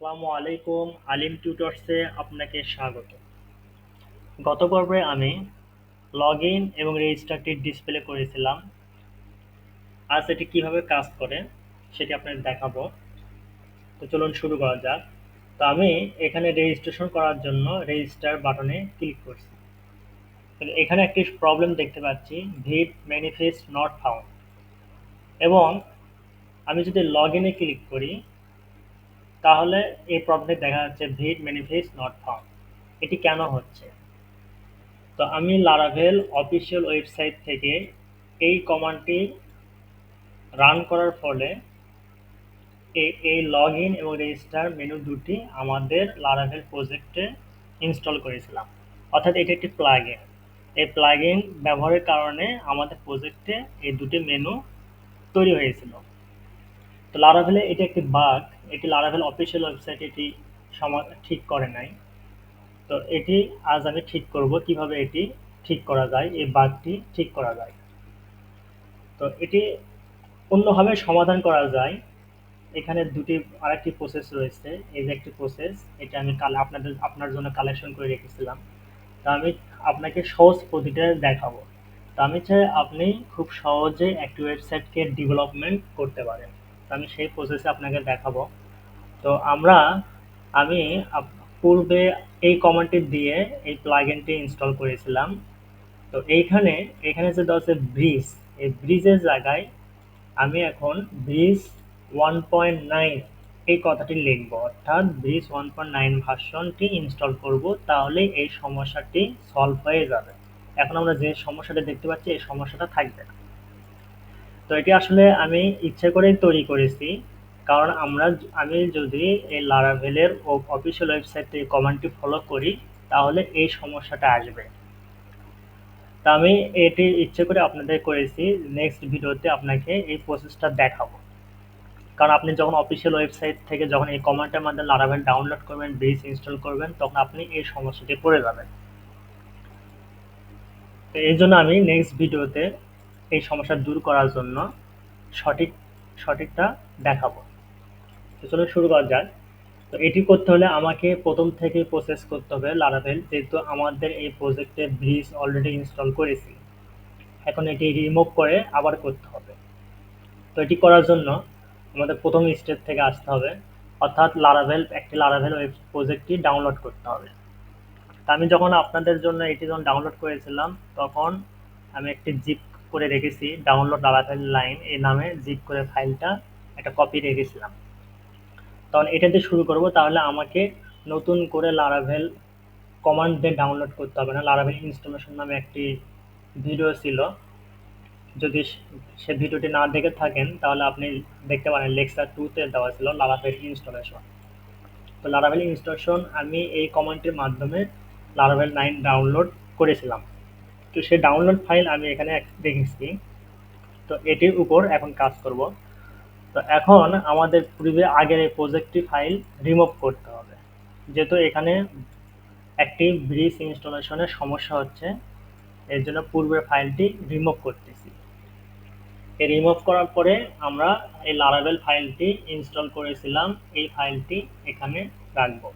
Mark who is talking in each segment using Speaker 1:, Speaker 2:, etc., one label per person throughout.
Speaker 1: আসসালামু আলাইকুম, আলিম টিউটরসে আপনাকে স্বাগত। গত পর্বে আমি লগ ইন এবং রেজিস্টারটি ডিসপ্লে করেছিলাম। আজ এটি কিভাবে কাজ করে সেটি আপনাদের দেখাবো। তো চলুন শুরু করা যাক। তো আমি এখানে রেজিস্ট্রেশন করার জন্য রেজিস্টার বাটনে ক্লিক করছি। তো এখানে একটি প্রবলেম দেখতে পাচ্ছি, ভিড ম্যানিফেস্ট নট ফাউন্ড। এবং আমি যদি লগ ইনে ক্লিক করি তাহলে এই প্রবলেমটি দেখা যাচ্ছে, ভিড ম্যানিফেস্ট নট ফাউন্ড। এটি কেন হচ্ছে? তো আমি লারাভেল অফিসিয়াল ওয়েবসাইট থেকে এই কমান্ডটি রান করার ফলে এই লগ ইন এবং রেজিস্টার মেনু দুটি আমাদের লারাভেল প্রজেক্টে ইনস্টল করেছিলাম। অর্থাৎ এটি একটি প্লাগ ইন। এই প্লাগ ইন ব্যবহারের কারণে আমাদের প্রজেক্টে এই দুটি মেনু তৈরি হয়েছিল। তো লারাভেলে এটি একটি বাগ, এটি লারাভেল অফিসিয়াল ওয়েবসাইট এটি ঠিক করে নাই। তো এটি আজ আমি ঠিক করব, কিভাবে এটি ঠিক করা যায়, এই বাগটি ঠিক করা যায়। তো এটি অন্যভাবে সমাধান করা যায়। এখানে আরেকটি প্রসেস রয়েছে। এই যে একটি প্রসেস, এটা আমি আপনার জন্য কালেকশন করে রেখেছিলাম। তো আমি আপনাকে সহজ পদ্ধতিতে দেখাবো। তো আমি চাই আপনি খুব সহজে একটি ওয়েবসাইটকে ডেভেলপমেন্ট করতে পারেন। তো আমি সেই প্রসেসে আপনাকে দেখাবো। তো আমি পূর্বে এই কমান্ডটি দিয়ে এই প্লাগইনটি ইনস্টল করেছিলাম। তো এখানে যে দেওয়া আছে ব্রিজ, এই ব্রিজের জায়গায় আমি এখন ব্রিজ 1.9 এই কথাটি লিখব, অর্থাৎ ব্রিজ 1.9 ভার্সনটি ইনস্টল করব। তাহলে এই সমস্যাটি সলভ হয়ে যাবে। এখন আমরা যে সমস্যাটা দেখতে পাচ্ছি এই সমস্যাটা থাকবে না। তো এটি আসলে আমি ইচ্ছে করেই তৈরি করেছি, কারণ আমি যদি এই লারাভেলের অফিসিয়াল ওয়েবসাইটে এই কমান্ডটি ফলো করি তাহলে এই সমস্যাটা আসবে। তা আমি এটি ইচ্ছে করে আপনাদের করেছি, নেক্সট ভিডিওতে আপনাকে এই প্রসেসটা দেখাবো। কারণ আপনি যখন অফিসিয়াল ওয়েবসাইট থেকে যখন এই কমান্ডের মাধ্যমে লারাভেল ডাউনলোড করবেন, ব্রিজ ইনস্টল করবেন, তখন আপনি এই সমস্যাটি পড়ে যাবেন। তো এই জন্য আমি নেক্সট ভিডিওতে এই সমস্যা দূর করার জন্য সঠিক সঠিকটা দেখাবো। তো চলুন শুরু করা যাক। তো এটি করতে হলে আমাকে প্রথম থেকে প্রসেস করতে হবে লারাভেল, যেহেতু আমাদের এই প্রজেক্টে ব্রিজ অলরেডি ইনস্টল করেছি। এখন এটি রিমুভ করে আবার করতে হবে। তো এটি করার জন্য আমাদের প্রথম স্টেপ থেকে আসতে হবে, অর্থাৎ একটি লারাভেল ওয়েব প্রজেক্টটি ডাউনলোড করতে হবে। তা আমি যখন আপনাদের জন্য এটি যখন ডাউনলোড করেছিলাম তখন আমি একটি জিপ করে রেখেছি, ডাউনলোড লারাভেল লাইন এই নামে জিপ করে ফাইলটা একটা কপি রেখেছিলাম। তখন এটা দিয়ে শুরু করব, তাহলে আমাকে নতুন করে লারাভেল কমান্ড দিয়ে ডাউনলোড করতে হবে না। লারাভেল ইনস্টলেশন নামে একটি ভিডিও ছিল, যদি সে ভিডিওটি না দেখে থাকেন তাহলে আপনি দেখতে পারেন, লেকচার 2 তে দেওয়া ছিল লারাভেল ইনস্টলেশন। তো লারাভেল ইনস্টলেশন আমি এই কমান্ডটির মাধ্যমে লারাভেল 9 ডাউনলোড করেছিলাম। তো সেই ডাউনলোড ফাইল আমি এখানে রেখেছি। তো এটির উপর এখন কাজ করব। তো এখন আমাদের পূর্বে আগের এই প্রজেক্টটি ফাইল রিমুভ করতে হবে, যেহেতু এখানে একটি ব্রিজ ইনস্টলেশনের সমস্যা হচ্ছে, এর জন্য পূর্বের ফাইলটি রিমুভ করতেছি। এই রিমুভ করার পরে আমরা এই লারাভেল ফাইলটি ইনস্টল করেছিলাম, এই ফাইলটি এখানে রাখবো।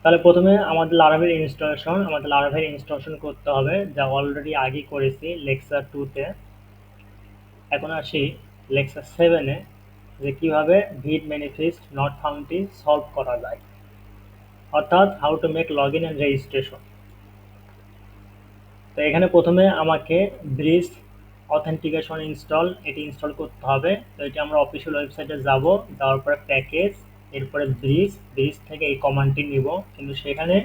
Speaker 1: তাহলে প্রথমে আমাদের লারাভেল ইনস্টলেশন করতে হবে, যা অলরেডি আগে করেছি লেকচার 2 তে। এখন আসি লেকচার 7-এ, যে কিভাবে ভিড ম্যানিফেস্ট নট ফাউন্ডটি সলভ করা যায়, অর্থাৎ how to make log in and registration. তো এখানে প্রথমে আমাকে ব্রিজ অথেন্টিকেশন এটি ইনস্টল করতে হবে। তো এটি আমরা অফিসিয়াল ওয়েবসাইটে যাব, যাওয়ার পরে প্যাকেজ, এরপরে ব্রিজ থেকে এই কমান্ডটি নিব, কিন্তু সেখানে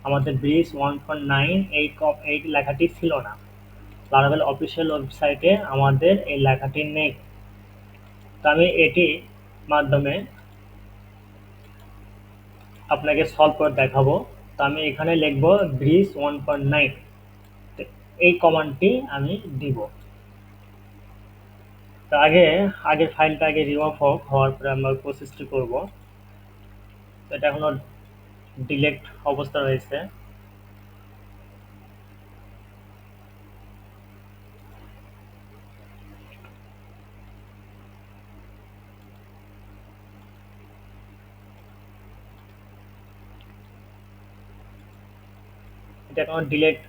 Speaker 1: আমাদের ব্রিজ 1.9 এই লেখাটি ছিল না। লারাভেল অফিসিয়াল ওয়েবসাইটে আমাদের এই লেখাটি নেই। তো আমি এটি মাধ্যমে আপনাকে সলভ করে দেখাবো। তো আমি এখানে লিখব ব্রিজ 1.9, এই কমান্ডটি আমি দিব। তো আগের ফাইলটা রিমুভ হওয়ার পরে আমরা প্রসেসটি করব। তো এটা এখনো ডিলেট অবস্থা রয়েছে। এটা এখনো ডিলেট,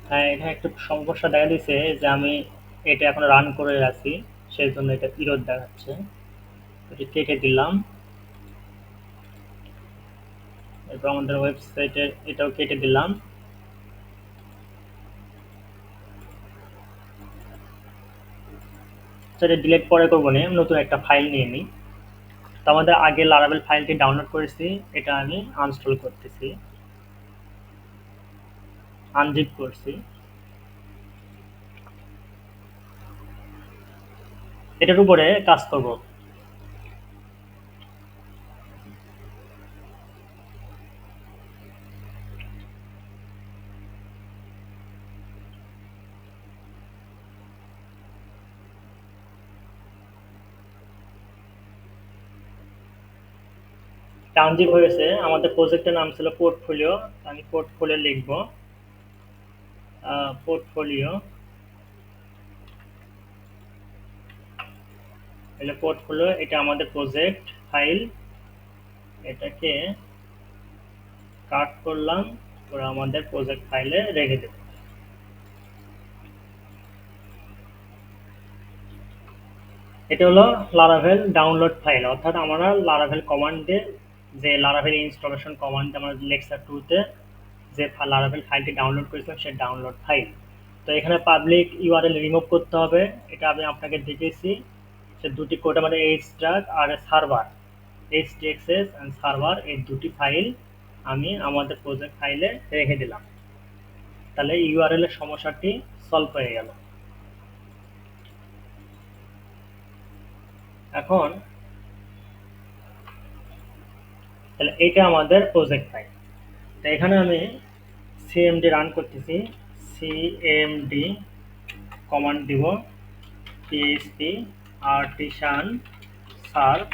Speaker 1: হ্যাঁ এটা একটু সমস্যা দেখা দিচ্ছে যে আমি এটা এখন রান করে আছি, সেই জন্য এটা ইরর দেখাচ্ছে। এটা কেটে দিলাম। এরপর আমাদের ওয়েবসাইটে এটাও কেটে দিলাম। সেটা ডিলিট পরে করবো না, নতুন একটা ফাইল নিয়ে নিই। তো আমাদের আগে লারাভেল ফাইলটি ডাউনলোড করেছি, এটা আমি আনস্টল করতেছি, আনজিপ করছি। এটার উপরে কাজ করব। আনজিপ হয়েছে। আমাদের প্রজেক্টের নাম ছিল পোর্টফোলিও। আমি পোর্টফোলিও লিখবো, পোর্টফোলিও, এটা পোর্টফোলিও, এটা আমাদের প্রজেক্ট ফাইল। এটাকে কাট করলাম, করে আমাদের প্রজেক্ট ফাইলে রেখে দেব। এটা হলো লারাভেল ডাউনলোড ফাইল, অর্থাৎ আমরা লারাভেল কমান্ডে যে লারাভেল ইনস্টলেশন কমান্ড আমরা লেকচার 2 তে যে লারাভেল ফাইলটি ডাউনলোড করেছিলাম সেই ডাউনলোড ফাইল। তো এখানে পাবলিক ইউআরএল রিমুভ করতে হবে, এটা আমি আপনাকে দেখিয়েছি। সে দুটি কোড আমাদের এইচস্ট্রাক আর সার্ভার, এইচটিএক্সএস এন্ড সার্ভার, এই দুটি ফাইল আমি আমাদের প্রজেক্ট ফাইলে রেখে দিলাম। তাহলে ইউআরএল এর সমস্যাটি সলভ হয়ে গেল। এখন তাহলে এটা আমাদের প্রজেক্ট ফাইল। তো এখানে আমি সিএমডি রান করতেছি, সিএমডি কমান্ড দিব, পিএইচপি আর্টিসান সার্ভ,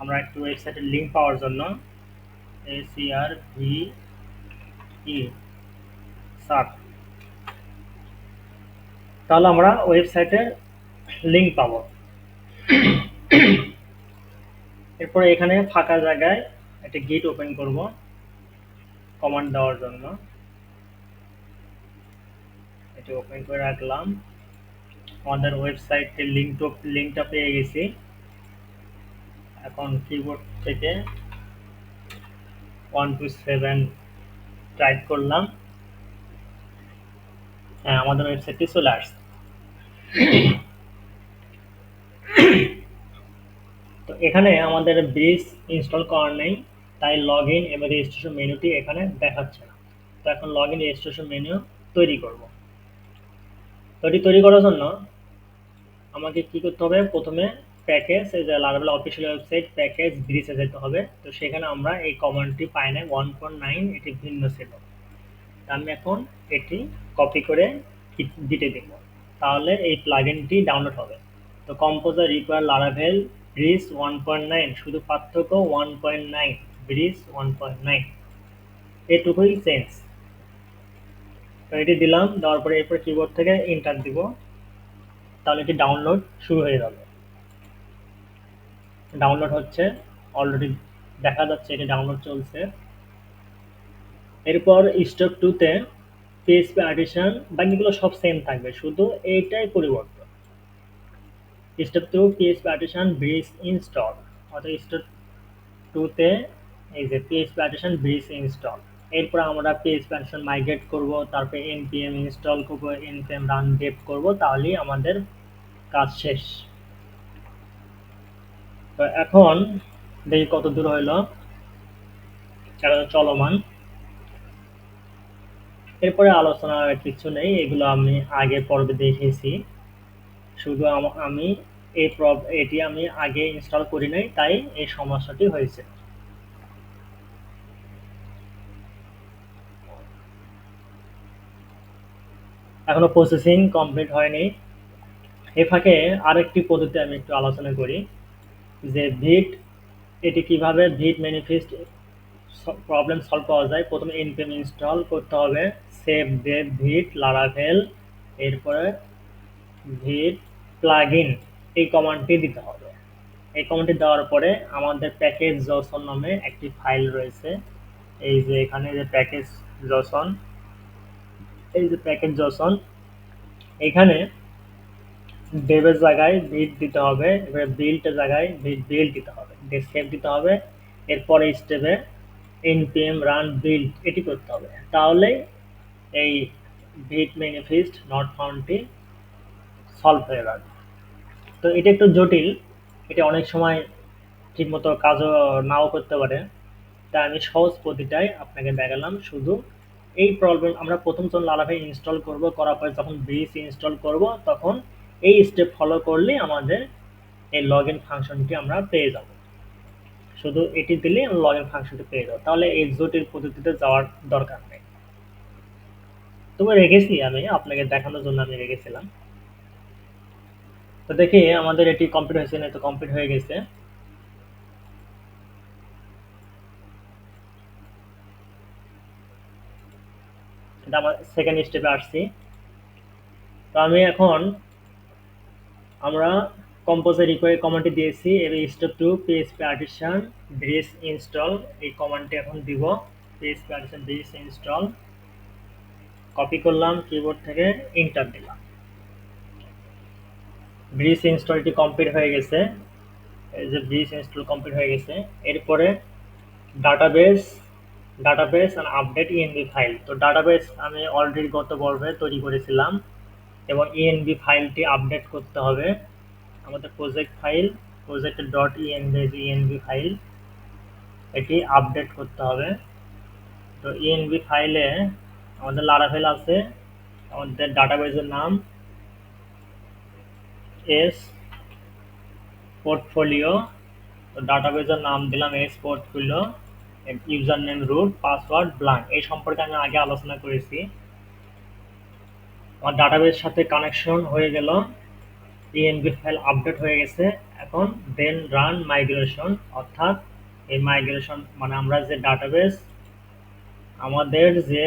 Speaker 1: আমরা একটু ওয়েবসাইটের লিঙ্ক পাওয়ার জন্য এসিআরভি সার্ভ, তাহলে আমরা ওয়েবসাইটের লিঙ্ক পাবো। এরপরে এখানে ফাঁকা জায়গায় একটা গিট ওপেন করব কমান্ড দেওয়ার জন্য, এটা ওপেন করে রাখলাম। আমাদের ওয়েবসাইটের লিঙ্কটা পেয়ে গেছি। এখন কিবোর্ড থেকে 127 টাইপ করলাম, হ্যাঁ আমাদের ওয়েবসাইটটি চলে আসছে। তো এখানে আমাদের ব্রিজ ইনস্টল করা নেই, তাই লগ ইন এবং রেজিস্ট্রেশন মেনুটি এখানে দেখাচ্ছে না। তো এখন লগ ইন রেজিস্ট্রেশন মেনু তৈরি করব। তো এটি তৈরি করার জন্য আমাকে কি করতে হবে, প্রথমে প্যাকেজ, এই যে লারাভেল অফিসিয়াল ওয়েবসাইট প্যাকেজ ব্রিজে যেতে হবে। তো সেখানে আমরা এই কমান্ডটি পাই না, 1.9 এটি ভিন্ন ছিল। আমি এখন এটি কপি করে দিতে দেব, তাহলে এই প্লাগইনটি ডাউনলোড হবে। তো কম্পোজার রিকোয়ার লারাভেল ব্রিজ 1.9, শুধু পার্থক্য 1.9 ব্রিজ 1.9, এটুকুই চেঞ্জ। তো এটি দিলাম, দেওয়ার পরে এরপর কিবোর্ড থেকে এন্টার দিব, তাহলে এটি ডাউনলোড শুরু হয়ে যাবে। ডাউনলোড হচ্ছে, অলরেডি দেখা যাচ্ছে এটি ডাউনলোড চলছে। এরপর স্টেপ 2 তে পিএইচপি আর্টিসান বাকিগুলো সব সেম থাকবে, শুধু এইটাই পরিবর্তন। Step 2 PHP artisan bridge install, অর্থাৎ স্টেপ 2 তে এই যে পিএইচপি আর্টিসান ব্রিজ ইনস্টল। এরপর আমরা পিএইচপি আর্টিসান মাইগ্রেট করব, তারপরে npm ইনস্টল করব, npm রান ডেভ করব, তাহলেই আমাদের কাজ শেষ। তো এখন দেখি কত দূর হইলো, চলমান। এরপরে আলোচনার কিছু নেই, এগুলো আমি আগে পর্বে দেখেছি। শুধু আমি এটি আমি আগে ইনস্টল করি নাই, তাই এই সমস্যাটি হয়েছে। এখনো প্রসেসিং কমপ্লিট হয়নি। এ ফাঁকে আরেকটি পদ্ধতি আমি একটু আলোচনা করি, যে ভিট, এটি কিভাবে ভিট ম্যানিফেস্ট প্রবলেম সলভ করা যায়। প্রথমে npm ইনস্টল করতে হবে, সেভ দেভ ভিট লারাভেল, এরপরে ভিট প্লাগইন, এই কমান্ডটি দিতে হবে। এই কমান্ডটি দেওয়ার পরে আমাদের প্যাকেজ জসন নামে একটি ফাইল রয়েছে, এই যে এখানে যে প্যাকেজ জসন, এই যে প্যাকেজ জসন, এখানে ডেভের জায়গায় ভিট দিতে হবে, এবারে বিল্টের জায়গায় বিল্ড দিতে হবে, সেভ দিতে হবে। এরপরে স্টেপে npm রান বিল্ড এটি করতে হবে, তাহলে এই ভিট ম্যানিফেস্ট নট ফাউন্ডটি সলভ হয়ে যাবে। তো এটা একটু জটিল, এটা অনেক সময় ঠিকমতো কাজও নাও করতে পারে, তাই আমি সহজ পদ্ধতিটাই আপনাকে দেখালাম। শুধু এই প্রবলেম আমরা প্রথম যখন লারাভেল ইনস্টল করব, করার পরে যখন ব্রিজ ইনস্টল করব, তখন এই স্টেপ ফলো করলে আমাদের এই লগ ইন ফাংশনটি আমরা পেয়ে যাব। শুধু এটি দিলে লগ ইন ফাংশনটি পেয়ে যাবো, তাহলে এই জটিল পদ্ধতিতে যাওয়ার দরকার নেই। তবে রেখেছি আমি আপনাকে দেখানোর জন্য, আমি রেখেছিলাম। তো দেখি আমাদের এটি কমপ্লিট হয়েছে না, তো কমপ্লিট হয়ে গেছে। এটা আমার সেকেন্ড স্টেপে আসছি। তো আমি এখন আমরা কম্পোজে রিকোয়ার কমান্ডটি দিয়েছি, এবার step 2 PHP artisan bridge install, এই কমান্ডটি এখন দিব। PHP artisan bridge install copy করলাম কিবোর্ড থেকে, এন্টার দিলাম। ব্রিজ ইনস্টলটি কমপ্লিট হয়ে গেছে, এই যে ব্রিজ ইনস্টল কমপ্লিট হয়ে গেছে। এরপরে database, database and update ENV file. তো ডাটাবেস আমি অলরেডি গত পর্বে তৈরি করেছিলাম, এবং ইএনবি ফাইলটি আপডেট করতে হবে। আমাদের project file, project dot ENB file, এটি আপডেট করতে হবে। তো ইএনবি ফাইলে আমাদের লারাভেল আছে, আমাদের ডাটাবেসের নাম এস পোর্টফোলিও। তো ডাটাবেসের নাম দিলাম S portfolio, user name root, password blank. এই সম্পর্কে আমি আগে আলোচনা করেছি। আমার ডাটাবেসের সাথে কানেকশন হয়ে গেল, ইএনবি ফাইল আপডেট হয়ে গেছে। এখন দেন রান মাইগ্রেশন, অর্থাৎ এই মাইগ্রেশন মানে আমরা যে ডাটাবেস, আমাদের যে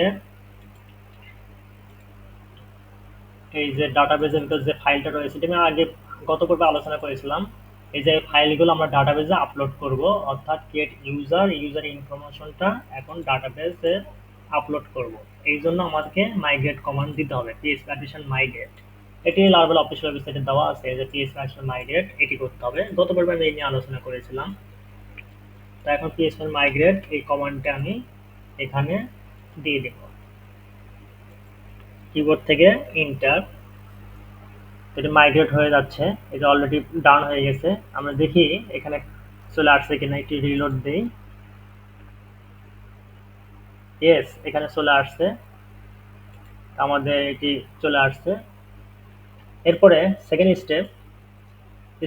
Speaker 1: এই যে ডাটাবেসের ভিতর যে ফাইলটা রয়েছে, এটা আমি আগে গত পর্বে আলোচনা করেছিলাম। এই যে ফাইলগুলো আমরা ডাটাবেসে আপলোড করব, অর্থাৎ ক্রিয়েট ইউজার, ইউজার ইনফরমেশনটা এখন ডাটাবেসে আপলোড করব। এই জন্য আমাদেরকে মাইগ্রেট কমান্ড দিতে হবে, পিএইচপি অ্যাডিশন মাইগ্রেট। এটি লারাভেল অফিসিয়াল ওয়েবসাইটে দেওয়া আছে, যে পিএইচপি অ্যাডিশন মাইগ্রেট এটি করতে হবে। গত পর্বে আমি এই নিয়ে আলোচনা করেছিলাম। তো এখন পিএইচপি মাইগ্রেট এই কমান্ডটা আমি এখানে দিয়ে দেব, কিবোর্ড থেকে এন্টার। এটা মাইগ্রেট হয়ে যাচ্ছে, এটা অলরেডি ডাউন হয়ে গেছে। আমরা দেখি এখানে চলে আসছে কিনা, একটি রিলোড দেই। ইয়েস, এখানে চলে আসছে, আমাদের এটি চলে আসছে। এরপরে সেকেন্ড স্টেপ,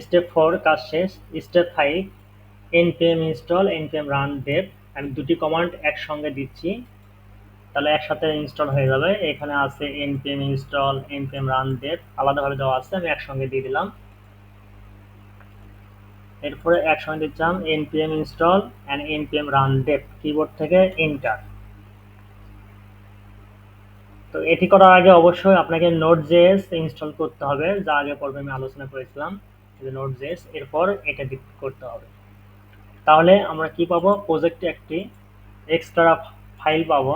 Speaker 1: স্টেপ 4 কাজ শেষ। Step 5 npm install, npm run dev। আমি দুটি কমান্ড একসঙ্গে দিচ্ছি, তাহলে একসাথে ইনস্টল হয়ে যাবে। এখানে আছে npm install, npm run dev, আলাদাভাবে দেওয়া আছে, আমি একসঙ্গে দিয়ে দিলাম। এরপরে একসঙ্গে দিচ্ছিলাম npm install and npm run dev, keyboard থেকে এন্টার। তো এটি করার আগে অবশ্যই আপনাকে নোড.জেএস ইনস্টল করতে হবে, যা আগে পর্বে আমি আলোচনা করেছিলাম, যে নোড.জেএস। এরপর এটা করতে হবে, তাহলে আমরা কি পাবো, প্রজেক্টে একটি এক্সট্রা ফাইল পাবো।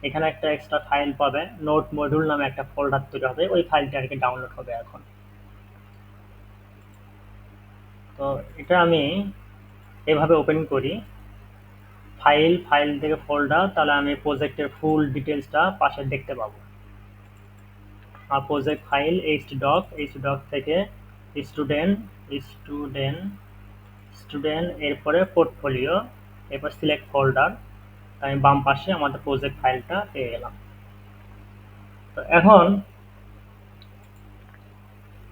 Speaker 1: এখানে একটা এক্সট্রা ফাইল পাবে, নোট মডিউল নামে একটা ফোল্ডার তৈরি হবে, ওই ফাইলটা আর কি ডাউনলোড হবে এখন। তো এটা আমি এভাবে ওপেন করি, ফাইল, ফাইল থেকে ফোল্ডার, তাহলে আমি প্রজেক্টের ফুল ডিটেলসটা পাশে দেখতে পাবো। আর প্রজেক্ট ফাইল htdoc, htdoc থেকে স্টুডেন্ট, স্টুডেন্ট, স্টুডেন্ট, এরপরে পোর্টফোলিও, এরপর সিলেক্ট ফোল্ডার। আমি বাম পাশে আমাদের প্রজেক্ট ফাইলটা পেয়ে গেলাম। তো এখন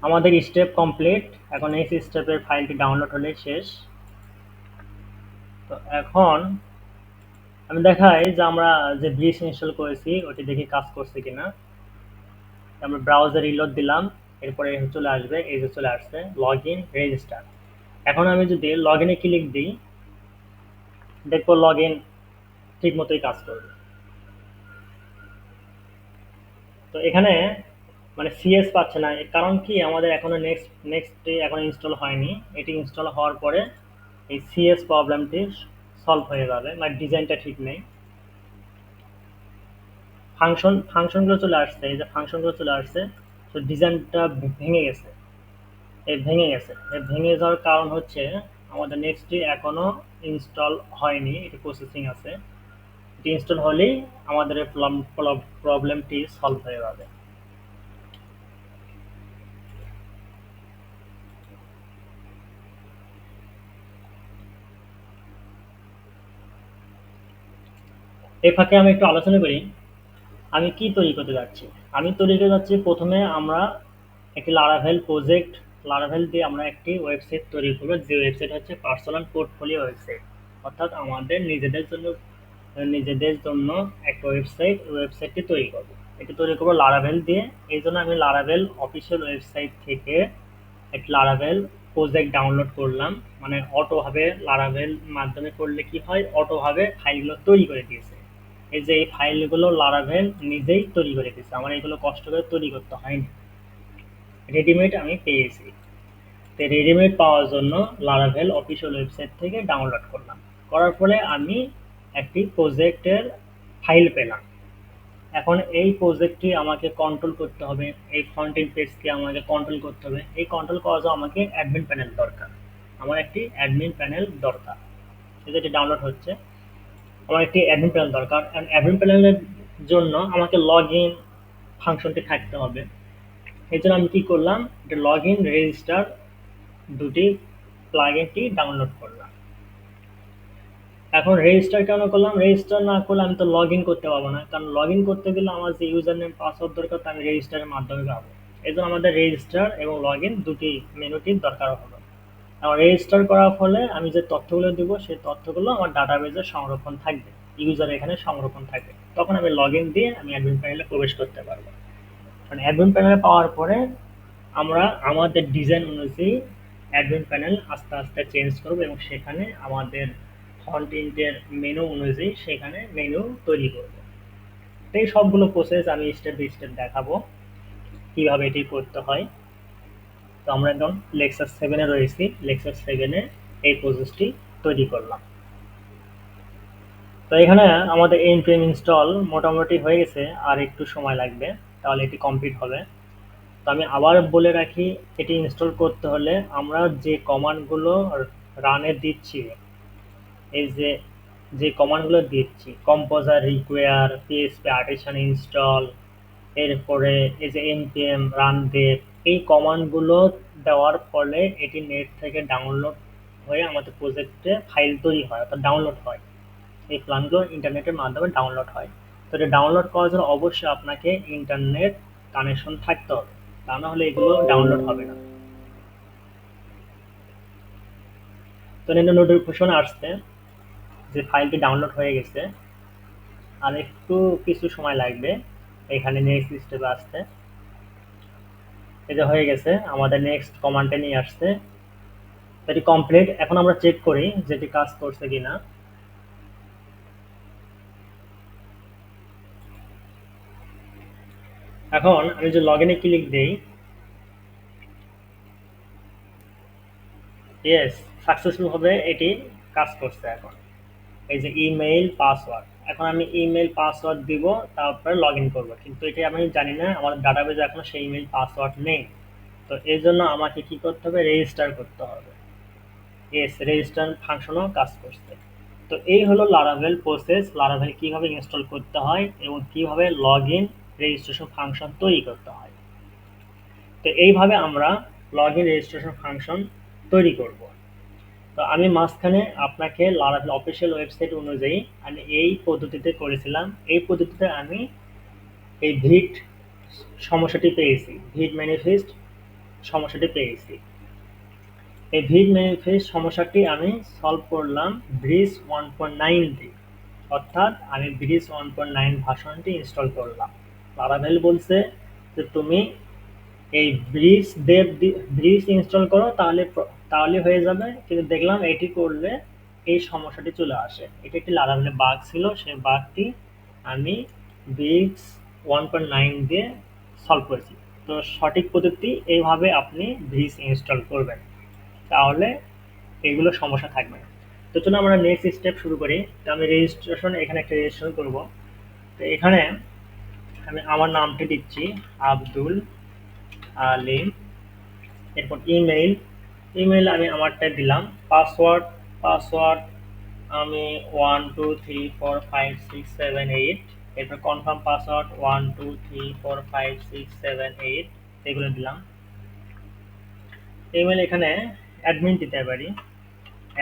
Speaker 1: আমাদের স্টেপ কমপ্লিট, এখন এই স্টেপের ফাইলটি ডাউনলোড হলে শেষ। তো এখন আমি দেখাই যে আমরা যে ব্রিজ ইনস্টল করেছি ওটি দেখি কাজ করছে কিনা। আমরা ব্রাউজার রিলোড দিলাম, এরপরে চলে আসবে, এই যে চলে আসছে লগ ইন রেজিস্টার। এখন আমি যদি লগ ইনে ক্লিক দিই, দেখবো লগ ইন ঠিক মতোই কাজ করবে। তো এখানে মানে সিএস পাচ্ছে না, এর কারণ কি, আমাদের এখনো নেক্সট এখন ইনস্টল হয়নি। এটি ইনস্টল হওয়ার পরে এই সিএস প্রবলেমটি সলভ হয়ে যাবে, মানে ডিজাইনটা ঠিক নেই। ফাংশনগুলো চলে আসছে, এই যে ফাংশনগুলো চলে আসছে, তো ডিজাইনটা ভেঙে গেছে। এই ভেঙে যাওয়ার কারণ হচ্ছে আমাদের নেক্সটটি এখনো ইনস্টল হয়নি, এটা প্রসেসিং আছে। এটি ইনস্টল হলেই আমাদের এই প্রবলেমটি সলভ হয়ে যাবে। এই ফাঁকে আমি একটু আলোচনা করি আমি কি তৈরি করতে যাচ্ছি। আমি তৈরি করতে যাচ্ছি, প্রথমে আমরা একটি লারাভেল প্রজেক্ট, লারাভেল দিয়ে আমরা একটি ওয়েবসাইট তৈরি করবো, যে ওয়েবসাইট হচ্ছে পার্সোনাল পোর্টফোলিও ওয়েবসাইট। অর্থাৎ আমাদের নিজেদের জন্য একটা ওয়েবসাইটটি তৈরি করব। এটি তৈরি করবো লারাভেল দিয়ে। এই জন্য আমি লারাভেল অফিসিয়াল ওয়েবসাইট থেকে একটি লারাভেল প্রজেক্ট ডাউনলোড করলাম। মানে অটোভাবে লারাভেল মাধ্যমে করলে কি হয়, অটোভাবে ফাইলগুলো তৈরি করে দিয়েছে। এই যে এই ফাইলগুলো লারাভেল নিজেই তৈরি করে দিয়েছে, আমার এগুলো কষ্ট করে তৈরি করতে হয়নি, রেডিমেড আমি পেয়েছি। তো রেডিমেড পাওয়ার জন্য লারাভেল অফিসিয়াল ওয়েবসাইট থেকে ডাউনলোড করলাম। করার ফলে আমি একটি প্রজেক্টের ফাইল পেলাম। এখন এই প্রজেক্টটি আমাকে কন্ট্রোল করতে হবে, এই ফ্রন্ট এন্ড পেজকে আমাকে কন্ট্রোল করতে হবে। এই কন্ট্রোল করার জন্য আমাকে অ্যাডমিন প্যানেল দরকার, আমার একটি অ্যাডমিন প্যানেল দরকার। যেটি ডাউনলোড হচ্ছে, আমার একটি অ্যাডমিন প্যানেল দরকার। অ্যান্ড অ্যাডমিন প্যানেলের জন্য আমাকে লগ ইন ফাংশনটি থাকতে হবে। এই জন্য আমি কি করলাম, এটা লগ ইন রেজিস্টার দুটি প্লাগইনটি ডাউনলোড করলাম। এখন রেজিস্টার কেন করলাম, রেজিস্টার না করলে আমি তো লগ ইন করতে পারবো না, কারণ লগ ইন করতে গেলে আমার যে ইউজার নেম পাসওয়ার্ড দরকার তা আমি রেজিস্টারের মাধ্যমে পাবো। এই জন্য আমাদের রেজিস্টার এবং লগ ইন দুটি মেনুটির দরকার হবে। আমার রেজিস্টার করার ফলে আমি যে তথ্যগুলো দিব সেই তথ্যগুলো আমার ডাটাবেজে সংরক্ষণ থাকবে, ইউজার এখানে সংরক্ষণ থাকবে। তখন আমি লগ ইন দিয়ে আমি অ্যাডমিন প্যানেলে প্রবেশ করতে পারবো। কারণ অ্যাডমিন প্যানেলে পাওয়ার পরে আমরা আমাদের ডিজাইন অনুযায়ী অ্যাডমিন প্যানেল আস্তে আস্তে চেঞ্জ করব এবং সেখানে আমাদের ফ্রন্ট এন্ডের মেনু অনুযায়ী সেখানে মেনু তৈরি করব। এই সবগুলো প্রসেস আমি স্টেপ বাই স্টেপ দেখাবো কিভাবে এটি করতে হয়। তো আমরা একদম লেকচার 7-এ রয়েছি, লেকচার 7-এ এই প্রসেসটি তৈরি করলাম। তো এখানে আমাদের npm ইনস্টল মোটামুটি হয়ে গেছে, আর একটু সময় লাগবে তাহলে এটি কমপ্লিট হবে। তো আমি আবার বলে রাখি, এটি ইনস্টল করতে হলে আমরা যে কমান্ডগুলো রানে দিচ্ছি, এই যে কমান্ডগুলো দিচ্ছি, composer require, PSP artisan install, এরপরে এই যে npm রান দেব, এই কমান্ডগুলো দেওয়ার ফলে এটি নেট থেকে ডাউনলোড হয়ে আমাদের প্রজেক্টে ফাইল তৈরি হয়, অর্থাৎ ডাউনলোড হয়। এই প্ল্যানগুলো ইন্টারনেটের মাধ্যমে ডাউনলোড হয়। তো এটা ডাউনলোড করার জন্য অবশ্যই আপনাকে ইন্টারনেট কানেকশন থাকতে হবে, তা না হলে এগুলো ডাউনলোড হবে না। তো এটা নোটিফিকেশন আসছে যে ফাইলটি ডাউনলোড হয়ে গেছে, আর একটু কিছু সময় লাগবে এখানে নেক্সট স্টেপে আসতে। এটা হয়ে গেছে, আমাদের নেক্সট কমান্ডে নিয়ে আসছে, এটি কমপ্লিট। এখন আমরা চেক করি যেটি কাজ করছে কিনা। এখন আমি যে লগ ইনে ক্লিক দিই, ইয়েস, সাকসেসফুল ভাবে এটি কাজ করছে। এখন এই যে ইমেইল পাসওয়ার্ড, এখন আমি ইমেইল পাসওয়ার্ড দিব, তারপরে লগ ইন করবো, কিন্তু এটি আমি জানি না, আমার ডাটাবেজে এখনো সেই ইমেইল পাসওয়ার্ড নেই। তো এই জন্য আমাকে কি করতে হবে, রেজিস্টার করতে হবে। ইয়েস, রেজিস্টার ফাংশনও কাজ করছে। তো এই হলো লারাভেল প্রসেস, লারাভেল কিভাবে ইনস্টল করতে হয় এবং কিভাবে লগ ইন রেজিস্ট্রেশন ফাংশন তৈরি করতে হয়। তো এইভাবে আমরা লগ ইন রেজিস্ট্রেশন ফাংশন তৈরি করব। তো আমি মাঝখানে আপনাকে লারাভেল অফিসিয়াল ওয়েবসাইট অনুযায়ী আমি এই পদ্ধতিতে করেছিলাম। এই পদ্ধতিতে আমি এই ভিট সমস্যাটি পেয়েছি, ভিট ম্যানিফেস্ট সমস্যাটি পেয়েছি। এই ভিট ম্যানিফেস্ট সমস্যাটি আমি সলভ করলাম ব্রিজ 1.9 দিয়ে, অর্থাৎ আমি ব্রিজ 1.9 ভার্সনটি ইনস্টল করলাম। লারাভেল বলছে যে তুমি এই ব্রিজ ইনস্টল করো, তাহলে হয়ে যাবে, কিন্তু দেখলাম এটি করলে এই সমস্যাটি চলে আসে। এটি একটি লারাভেলের বাগ ছিল, সেই বাগটি আমি ব্রিজ 1.9 দিয়ে সলভ করেছি। তো সঠিক পদ্ধতি এইভাবে আপনি ব্রিজ ইনস্টল করবেন, তাহলে এগুলো সমস্যা থাকবে না। তো চলো আমরা নেক্সট স্টেপ শুরু করি। তো আমি রেজিস্ট্রেশন, এখানে একটা রেজিস্ট্রেশন করব। তো এখানে আমি আমার নামটি দিচ্ছি আব্দুল আলিম। এরপর ইমেইল, ইমেইল আমি আমারটা দিলাম। পাসওয়ার্ড, পাসওয়ার্ড আমি 1 2 3 4 5 6 7 8। এরপর কনফার্ম পাসওয়ার্ড 1 2 3 4 5 6 7 8, এগুলো দিলাম। ইমেল এখানে অ্যাডমিন দিতে পারি,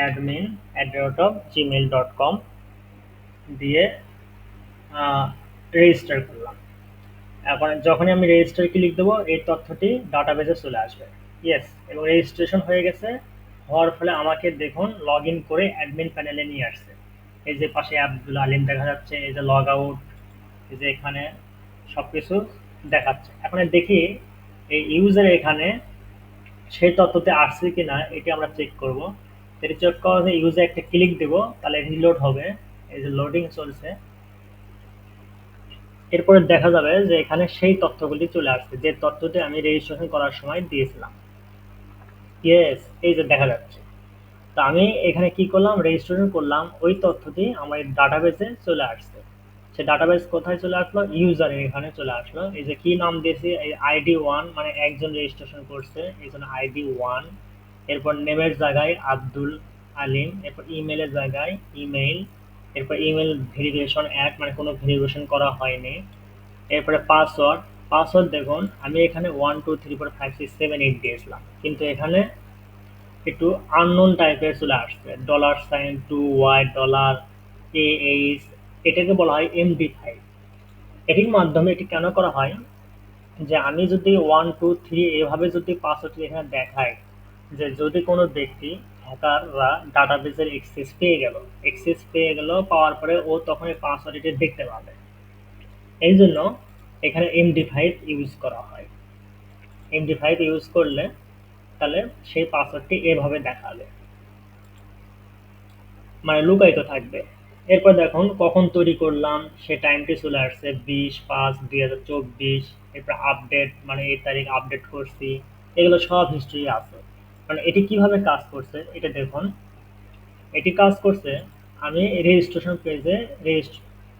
Speaker 1: admin@gmail.com দিয়ে রেজিস্টার করলাম। এখন যখনই আমি রেজিস্টার ক্লিক দেবো এই তথ্যটি ডাটাবেজে চলে আসবে। ইয়েস, এবং রেজিস্ট্রেশন হয়ে গেছে। হওয়ার ফলে আমাকে দেখুন লগ ইন করে অ্যাডমিন প্যানেলে নিয়ে আসছে। এই যে পাশে আব্দুল আলিম দেখা যাচ্ছে, এই যে লগ আউট, এই যে এখানে সব কিছু দেখাচ্ছে। এখন দেখি এই ইউজার এখানে সেই তথ্যতে আসছে কিনা এটি আমরা চেক করব। এটি চেক করার জন্য ইউজার একটা ক্লিক দেব, তাহলে রিলোড হবে। এই যে লোডিং চলছে, এরপরে দেখা যাবে যে এখানে সেই তথ্যগুলি চলে আসছে যে তথ্যটি আমি রেজিস্ট্রেশন করার সময় দিয়েছিলাম। ইয়েস, এই যে দেখা যাচ্ছে। তো আমি এখানে কি করলাম, রেজিস্ট্রেশন করলাম, ওই তথ্যটি আমার ডাটাবেসে চলে আসছে। সে ডাটাবেস কোথায় চলে আসলো, ইউজারের এখানে চলে আসলো। এই যে কি নাম দিয়েছি, এই ID1, মানে একজন রেজিস্ট্রেশন করছে এই জন্য ID1। এরপর নেমের জায়গায় আব্দুল আলিম, এরপর ইমেলের জায়গায় ইমেইল, এরপর ইমেল ভেরিফিকেশন এক, মানে কোনো ভেরিফিকেশন করা হয়নি। এরপরে পাসওয়ার্ড, পাসওয়ার্ড দেখুন আমি এখানে 1 2 3 4 5 6 7 8 দিয়েছিলাম, কিন্তু এখানে একটু আননোন টাইপের চলে আসছে, $2Y $AH, এটাকে বলা হয় MD5। এটির মাধ্যমে এটি কেন করা হয়, যে আমি যদি 1 2 3 এভাবে যদি পাসওয়ার্ডটি এখানে দেখাই, যে যদি কোনো ব্যক্তি হ্যাকাররা ডাটাবেসের এক্সেস পেয়ে গেল, পাওয়ার পরে ও তখন এই পাসওয়ার্ড এটি দেখতে পাবে। এই জন্য এখানে MD5 ইউজ করা হয়। MD5 ইউজ করলে তাহলে সেই পাসওয়ার্ডটি এভাবে দেখাবে, মানে লুকায়িত থাকবে। এরপর দেখুন কখন তৈরি করলাম, সে টাইমটি চলে আসছে 20-5-2024। এরপর আপডেট, মানে এই তারিখ আপডেট করছি, এগুলো সব হিস্ট্রি আছে। মানে এটি কিভাবে কাজ করছে এটা দেখুন। এটি কাজ করছে, আমি রেজিস্ট্রেশন পেজে রেজিস্ট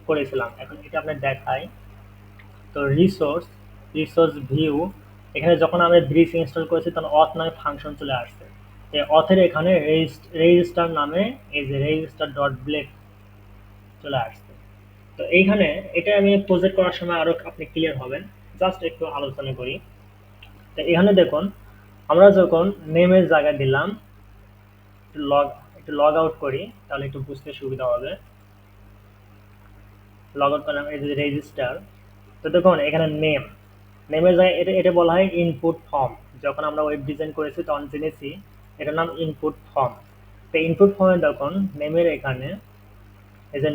Speaker 1: করেছিলাম, এখন এটা আপনার দেখায়। তো রিসোর্স ভিউ, এখানে যখন আমি ব্রিজ ইনস্টল করেছি তখন অথ নামে ফাংশন চলে আসছে। এই অথের এখানে রেজিস্টার নামে এই যে রেজিস্টার ডট ব্লেক চলে আসছে। তো এইখানে এটা আমি প্রজেক্ট করার সময় আরো আপনি ক্লিয়ার হবেন, জাস্ট একটু আলোচনা করি। তো এখানে দেখুন আমরা যখন নেমের জায়গায় দিলাম, লগ একটু লগ আউট করি তাহলে একটু বুঝতে সুবিধা হবে। লগ আউট করলাম, এই যে রেজিস্টার। তো দেখুন এখানে নেমের জায়গায় এটা এটা বলা হয় ইনপুট ফর্ম। যখন আমরা ওয়েব ডিজাইন করেছি তখন জেনেছি এটার নাম ইনপুট ফর্ম। তো ইনপুট ফর্মে দেখুন নেমের এখানে এই যে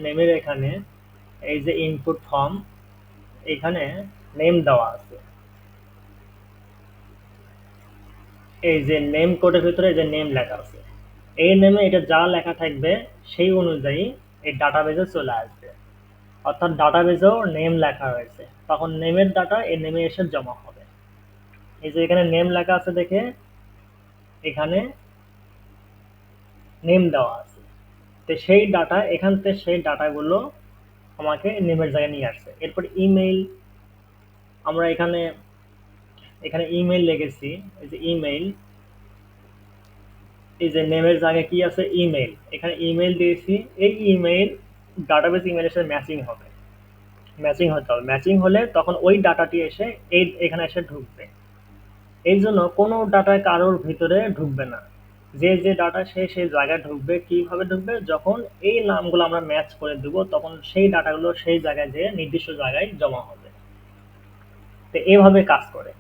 Speaker 1: নেমের এখানে এই যে ইনপুট ফর্ম, এখানে নেম দেওয়া আছে। এই যে নেম কোডের ভিতরে এই যে নেম লেখা আছে, এই নেমে এটা যা লেখা থাকবে সেই অনুযায়ী এই ডাটাবেজে চলে আসবে। অর্থাৎ ডাটাবেজেও নেম লেখা হয়েছে, তখন নেমের ডাটা এই নেমে এসে জমা হবে। এই যে এখানে নেম লেখা আছে দেখে এখানে নেম দেওয়া আছে। তো সেই ডাটা এখান থেকে সেই ডাটাগুলো আমাকে নেমের জায়গায় নিয়ে আসছে। এরপর ইমেইল, আমরা এখানে এখানে ইমেইল লিখেছি। এই যে ইমেইল, এই যে নেমের জায়গায় কি আছে, ইমেইল, এখানে ইমেইল দিয়েছি। এই ইমেইল ডাটাবেস ইমেইলের সাথে ম্যাচিং হবে, ম্যাচিং হতে হবে। ম্যাচিং হলে তখন ওই ডাটাটি এসে এই এখানে এসে ঢুকবে। এই জন্য কোনো ডাটা কারোর ভিতরে ঢুকবে না, যে যে ডাটা সে সেই জায়গায় ঢুকবে। কিভাবে ঢুকবে, যখন এই নামগুলো আমরা ম্যাচ করে দেব তখন সেই ডাটাগুলো সেই জায়গায় যেয়ে নির্দিষ্ট জায়গায় জমা হবে। তো এইভাবে কাজ করে।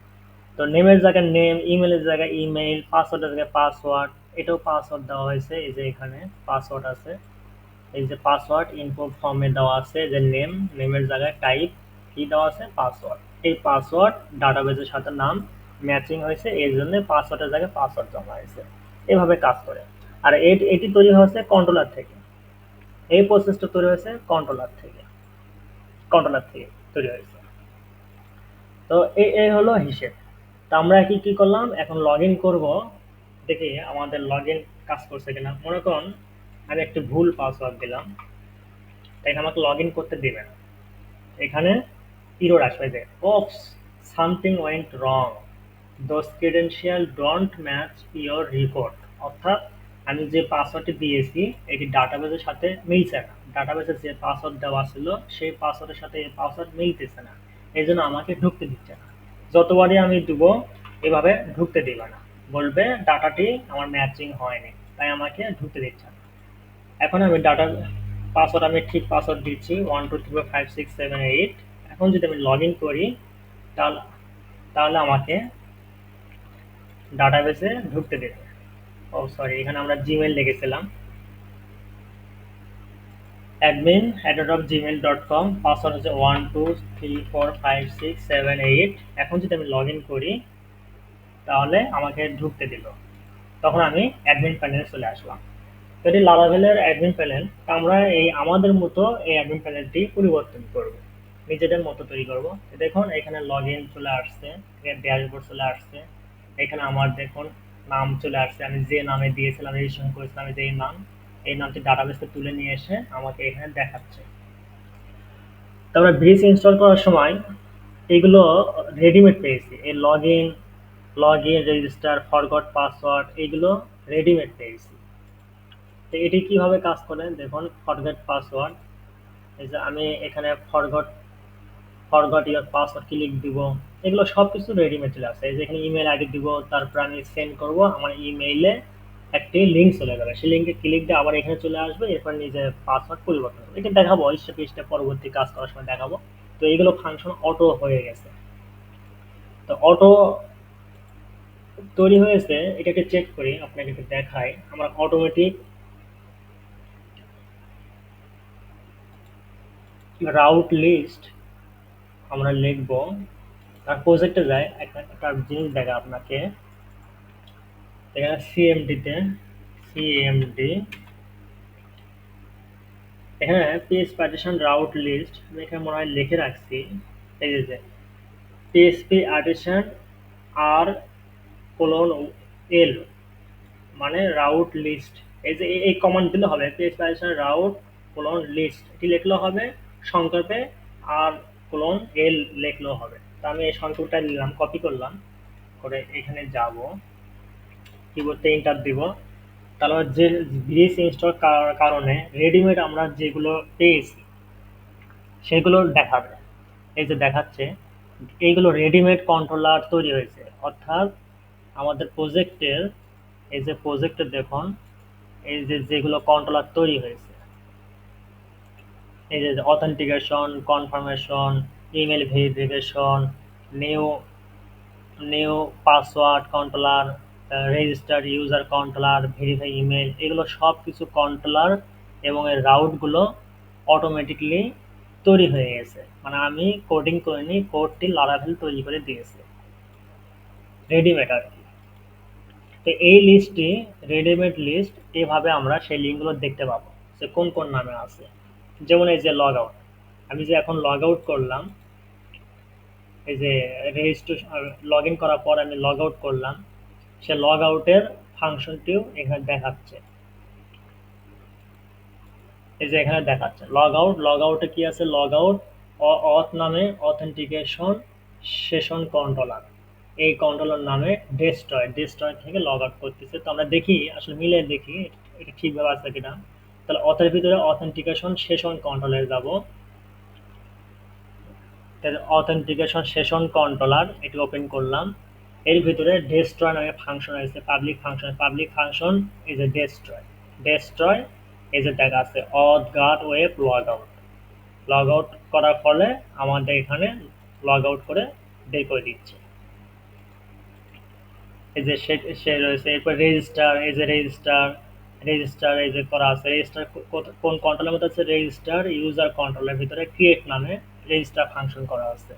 Speaker 1: তো নেমের জায়গায় নেম, ইমেলের জায়গায় ইমেইল, পাসওয়ার্ডের জায়গায় পাসওয়ার্ড, এটাও পাসওয়ার্ড দেওয়া হয়েছে। এই যে এখানে পাসওয়ার্ড আছে, এই যে পাসওয়ার্ড ইনফো ফর্মে দেওয়া আছে যে নেমের জায়গায় টাইপ কি দেওয়া আছে, পাসওয়ার্ড। এই পাসওয়ার্ড ডাটাবেজের সাথে নাম ম্যাচিং হয়েছে, এই জন্য পাসওয়ার্ডের জায়গায় পাসওয়ার্ড জমা হয়েছে। এভাবে কাজ করে। আর এটি তৈরি হয়েছে কন্ট্রোলার থেকে, এই প্রসেসটা তৈরি হয়েছে কন্ট্রোলার থেকে তৈরি হয়েছে। তো এই হলো হিসেব। তো আমরা কি করলাম, এখন লগ ইন করবো, দেখি আমাদের লগ ইন কাজ করছে কিনা। মনে করুন আমি একটি ভুল পাসওয়ার্ড দিলাম, তাই আমাকে লগ ইন করতে দিবে না। এখানে এরর আসবে যে ওপস something went wrong, those credential don't match your report. অর্থাৎ আমি যে পাসওয়ার্ডটি দিয়েছি এটি ডাটাবেসের সাথে মিলছে না, ডাটাবেসে যে পাসওয়ার্ড দেওয়া ছিল সেই পাসওয়ার্ডের সাথে এই পাসওয়ার্ড মিলতেছে না, এই জন্য আমাকে ঢুকতে দিচ্ছে না। যতবারই আমি দিব এভাবে ঢুকতে দিবে না, বলবে ডাটাটি আমার ম্যাচিং হয়নি, তাই আমাকে ঢুকতে দিচ্ছে না। এখন আমি ডাটা পাসওয়ার্ড আমি ঠিক পাসওয়ার্ড দিচ্ছি 1234567 8। এখন যদি আমি লগ ইন করি তাহলে তাহলে আমাকে ডাটাবেসে ঢুকতে দেবে। ও সরি, এখানে আমরা জিমেল লিখেছিলাম, admin@gmail.com, পাসওয়ার্ড হচ্ছে 1234567 8। এখন যদি আমি লগ ইন করি তাহলে আমাকে ঢুকতে দিল, তখন আমি অ্যাডমিন প্যানেলে চলে আসলাম। তো এটি লারাভেলের অ্যাডমিন প্যানেল। আমরা এই আমাদের মতো এই অ্যাডমিন প্যানেলটি পরিবর্তন করব, নিজেদের মতো তৈরি করব। দেখুন এখানে লগ ইন চলে আসছে, ড্যাশবোর্ড চলে আসছে, এখানে আমার দেখুন নাম চলে আসছে, আমি যে নামে দিয়েছিলাম রেজিস্ট্রেশন করেছিলাম যে এই নাম, এই নামটি ডাটাবেসে তুলে নিয়ে এসে আমাকে এখানে দেখাচ্ছে। তারপরে ব্রিজ ইনস্টল করার সময় এগুলো রেডিমেড পেয়েছি, এই log in register forgot password এগুলো রেডিমেড পেয়েছি। তো এটি কিভাবে কাজ করে দেখুন, ফরগেট পাসওয়ার্ড, এই যে আমি এখানে ফরগট ইয়ার পাসওয়ার্ড ক্লিক দিব, এগুলো সব কিছু রেডিমেড চলে আসে। এই যে এখানে ইমেল আইডি দিব, তারপর আমি সেন্ড করব, আমার ইমেইলে একটি লিঙ্ক চলে যাবে, সেই লিঙ্কে ক্লিক দিয়ে আবার এখানে চলে আসবে, এরপর নিজে পাসওয়ার্ড পরিবর্তন করবো। এটা দেখাবো স্টেপ স্টেপ পরবর্তী কাজ করার সময় দেখাবো। তো এইগুলো ফাংশন অটো হয়ে গেছে। তো অটো তৈরি হয়েছে, এটাকে চেক করি, আপনাকে একটু দেখাই। আমরা অটোমেটিক রাউট লিস্ট আমরা লিখব, আর প্রজেক্টে যাই, একটা জিনিস দেখা আপনাকে। এখানে সিএমডি এখানে পেজ পার্টিশন রাউট লিস্ট আমি এখানে মনে হয় লিখে রাখছি। এই যে পিএসপি আর্টিশন আর কোলন এল মানে রাউট লিস্ট, এই যে এই কমান্ড দিলে হবে, PHP artisan route colon list এটি লিখলেও হবে সংক্ষেপে, আর কোলন এল লিখলেও হবে। তো আমি এই সংক্ষেপটা নিলাম, কপি করলাম, করে এখানে যাব, কিবোর্ডে এন্টার দিব। তাহলে যে ব্রিজ ইনস্টল করার কারণে রেডিমেড আমরা যেগুলো পেয়েছি সেগুলো দেখাবে। এই যে দেখাচ্ছে এইগুলো রেডিমেড কন্ট্রোলার তৈরি হয়েছে, অর্থাৎ আমাদের প্রজেক্টের, এই যে প্রজেক্টে দেখুন এই যে যেগুলো কন্ট্রোলার তৈরি হয়েছে, এই যে authentication, confirmation, email verification, new new password controller, register user controller, verify email, এগুলো সব কিছু কন্ট্রোলার এবং এর রাউটগুলো অটোমেটিকলি তৈরি হয়ে গেছে। মানে আমি কোডিং করিনি, কোডটি লারাভেল তৈরি করে দিয়েছে, রেডিমেড আর কি। তো এই লিস্টটি রেডিমেড লিস্ট, এভাবে আমরা সেই লিঙ্কগুলো দেখতে পাবো যে কোন কোন নামে আছে। যেমন এই যে লগ আউট, আমি যে এখন লগ আউট করলাম, এই যে রেজিস্ট্রেশন লগ ইন করার পর আমি লগ আউট করলাম, সে লগ আউটের ফাংশনটিও এখানে দেখাচ্ছে। এই যে এখানে দেখাচ্ছে লগ আউটে কি আছে, লগ আউট অথ নামে অথেন্টিকেশন সেশন কন্ট্রোলার, এই কন্ট্রোলার নামে ডেস্ট্রয় থেকে লগ আউট করতেছে। তো আমরা দেখি আসলে মিলে দেখি এটা ঠিকভাবে আছে কিনা। তাহলে অথের ভিতরে অথেন্টিকেশন সেশন কন্ট্রোলারে যাব, অথেন্টিকেশন সেশন কন্ট্রোলার এটি ওপেন করলাম, এর ভিতরে ডেস্ট্রয় নামে ফাংশন আছে, পাবলিক ফাংশন এই যে ডেস্ট্রয় এই যে দেখা আছে অথ গাট ওয়েব লগ আউট করার ফলে আমাদের এখানে লগ আউট করে বের করে দিচ্ছে। এই যে সে রয়েছে, এরপর রেজিস্টার, এই যে রেজিস্টার এই যে করা আছে, রেজিস্টার কোন কন্ট্রোলের মধ্যে আছে, রেজিস্টার ইউজার কন্ট্রোলের ভিতরে ক্রিয়েট নামে রেজিস্টার ফাংশন করা আছে।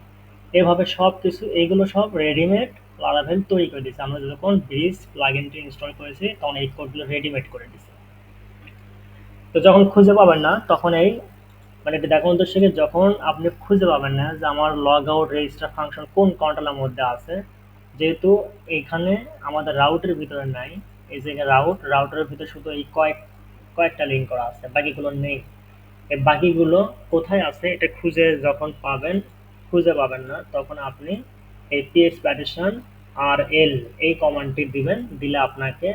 Speaker 1: এভাবে সব কিছু এইগুলো সব রেডিমেড লারাভেল তৈরি করে দিয়েছে। আমরা যখন ব্রিজ প্লাগইনটি ইনস্টল করেছি তখন এই কোডগুলো রেডিমেড করে দিয়েছে। তো যখন খুঁজে পাবেন না তখন এই মানে এটা দেখার উদ্দেশ্য কি, যখন আপনি খুঁজে পাবেন না যে আমার লগ আউট রেজিস্টার ফাংশন কোন কন্ট্রোলের মধ্যে আছে, যেহেতু এখানে আমাদের রাউটের ভিতরে নাই, এই যে রাউটের ভিতরে শুধু এই কয়েকটা লিঙ্ক করা আছে, বাকিগুলো নেই। এই বাকিগুলো কোথায় আছে এটা খুঁজে যখন পাবেন, খুঁজে পাবেন না তখন আপনি এই পিএস প্যাটিশন আর এল এই কমান্ডটি দিবেন, দিলে আপনাকে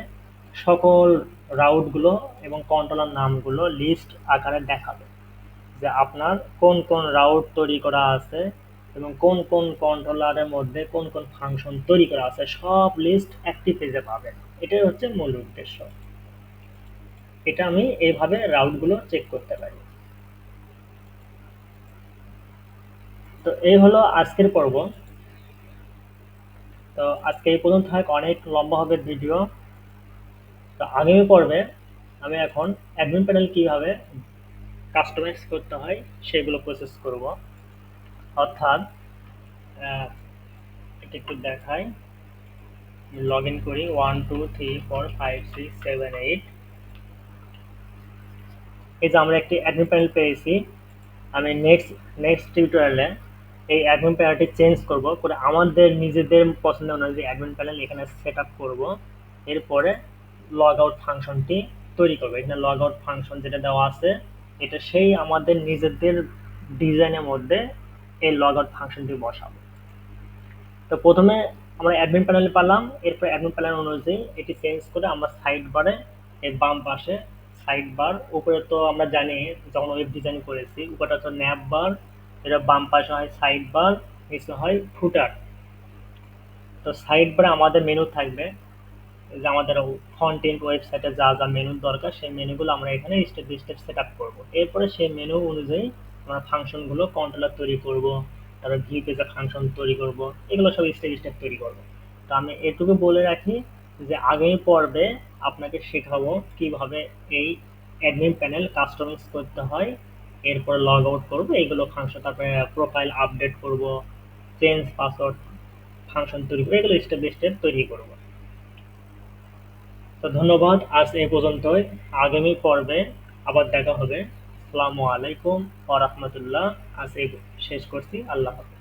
Speaker 1: সকল রাউটগুলো এবং কন্ট্রোলার নামগুলো লিস্ট আকারে দেখাবে যে আপনার কোন কোন রাউট তৈরি করা আছে এবং কোন কোন কন্ট্রোলারের মধ্যে কোন কোন ফাংশন তৈরি করা আছে, সব লিস্ট একটি পেজে পাবেন। এটাই হচ্ছে মূল উদ্দেশ্য। এটা আমি এইভাবে রাউটগুলো চেক করতে পারি। তো এই হলো আজকের পর্ব। তো আজকে এই পর্যন্ত থাক, অনেক লম্বা হবে ভিডিও। তো আগামী পর্বে আমি এখন অ্যাডমিন প্যানেল কিভাবে কাস্টমাইজ করতে হয় সেগুলো প্রসেস করব। অর্থাৎ এটা একটু দেখাই, লগ ইন করি 1 2 3 4 5 6 7 8। এই যে আমরা একটি অ্যাডমিন প্যানেল পেয়েছি। আমি নেক্সট টিউটোরিয়ালে এই অ্যাডমিন প্যানেলটি চেঞ্জ করব, করে আমাদের নিজেদের পছন্দ অনুযায়ী অ্যাডমিন প্যানেল এখানে সেট আপ করবো। এরপরে লগ আউট ফাংশনটি তৈরি করবো। এখানে লগ আউট ফাংশন যেটা দেওয়া আছে এটা সেই আমাদের নিজেদের ডিজাইনের মধ্যে এই লগ আউট ফাংশনটি বসাবো। তো প্রথমে আমরা অ্যাডমিন প্যানেলে পেলাম, এরপর অ্যাডমিন প্যানেল অনুযায়ী এটি চেঞ্জ করে আমরা সাইড বারে এই বাম পাশে সাইড বার, উপরে তো আমরা জানি যখন ওয়েব ডিজাইন করেছি উপরটা হচ্ছে ন্যাপ বার, এটা বাম পাশে হয় সাইড বার, নিচে হয় ফুটার। তো সাইড বারে আমাদের মেনু থাকবে, যে আমাদের ফ্রন্ট এন্ড ওয়েবসাইটে যা যা মেনুর দরকার সেই মেনুগুলো আমরা এখানে step by step set up করবো। এরপরে সেই মেনু অনুযায়ী আমরা ফাংশনগুলো কন্ট্রোলার তৈরি করব, তারপর ভি পেজে ফাংশন তৈরি করব, এগুলো সব স্টেপ স্টেপ তৈরি করব। তো আমি এটুকু বলে রাখি যে আগামী পর্বে আপনাকে শেখাবো কিভাবে এই অ্যাডমিন প্যানেল কাস্টমাইজ করতে হয়, এরপর লগ আউট করবো এইগুলো ফাংশন, তারপরে প্রোফাইল আপডেট করব, চেঞ্জ পাসওয়ার্ড ফাংশন তৈরি করবো, এগুলো স্টেপ বাই স্টেপ তৈরি করব। তো ধন্যবাদ, আজ এই পর্যন্তই। আগামী পর্বে আবার দেখা হবে। আসসালামু আলাইকুম ওয়া রাহমাতুল্লাহ। আজ এই শেষ করছি। আল্লাহ হাফেজ।